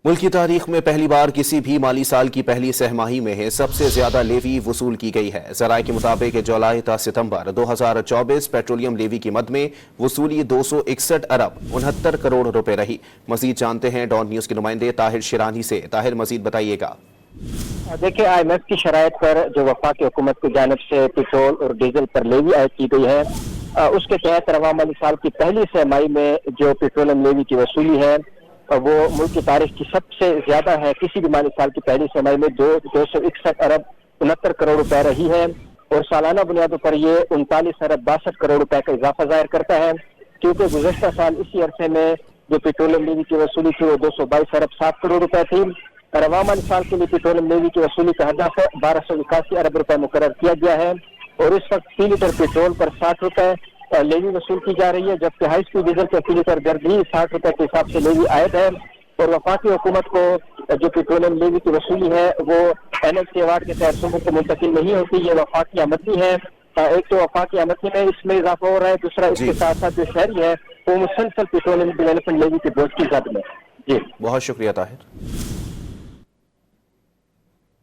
ملک کی تاریخ میں پہلی بار کسی بھی مالی سال کی پہلی سہ ماہی میں سب سے زیادہ لیوی وصول کی گئی ہے۔ ذرائع کے مطابق جولائی تا ستمبر 2024 پیٹرولیم لیوی کی مد میں وصولی 261 ارب 69 کروڑ روپے رہی۔ مزید جانتے ہیں ڈان نیوز کے نمائندے طاہر شیرانی سے۔ طاہر، مزید بتائیے گا۔ دیکھیں، آئی ایم ایف کی شرائط پر جو وفاقی حکومت کی جانب سے پیٹرول اور ڈیزل پر لیوی عائد کی گئی ہے، اس کے تحت رواں مالی سال کی پہلی سہ ماہی میں جو پیٹرولیم لیوی کی وصولی ہے وہ ملک کی تاریخ کی سب سے زیادہ ہے۔ کسی بھی مالی سال کی پہلی سہ ماہی میں 261 ارب 69 کروڑ روپے رہی ہے، اور سالانہ بنیادوں پر یہ 39 ارب 62 کروڑ روپے کا اضافہ ظاہر کرتا ہے، کیونکہ گزشتہ سال اسی عرصے میں جو پیٹرولیم لیوی کی وصولی تھی وہ 222 ارب 7 کروڑ روپے تھی۔ رواں مالی سال کے لیے پیٹرولیم لیوی کی وصولی کا ہدف 1281 ارب روپے مقرر کیا گیا ہے، اور اس وقت فی لیٹر پیٹرول پر 60 روپے لیوی وصول کی جا رہی ہے، جبکہ ہائی اسپیڈ ڈیزل کے فی لیٹر درد ہی 60 روپے کے حساب سے لیوی عائد ہے۔ اور وفاقی حکومت کو جو پیٹرولیم لیوی کی وصولی ہے وہ این ایل سی ایوارڈ کے تحت صوبوں کو منتقل نہیں ہوتی، یہ وفاقی آمدنی ہے۔ ایک تو وفاقی آمدنی میں اس میں اضافہ ہو رہا ہے، دوسرا اس کے ساتھ ساتھ جو شہری ہے وہ مسلسل پیٹرولیم ڈیولپمنٹ لیوی کے بوجھ کی زد میں۔ بہت شکریہ طاہر۔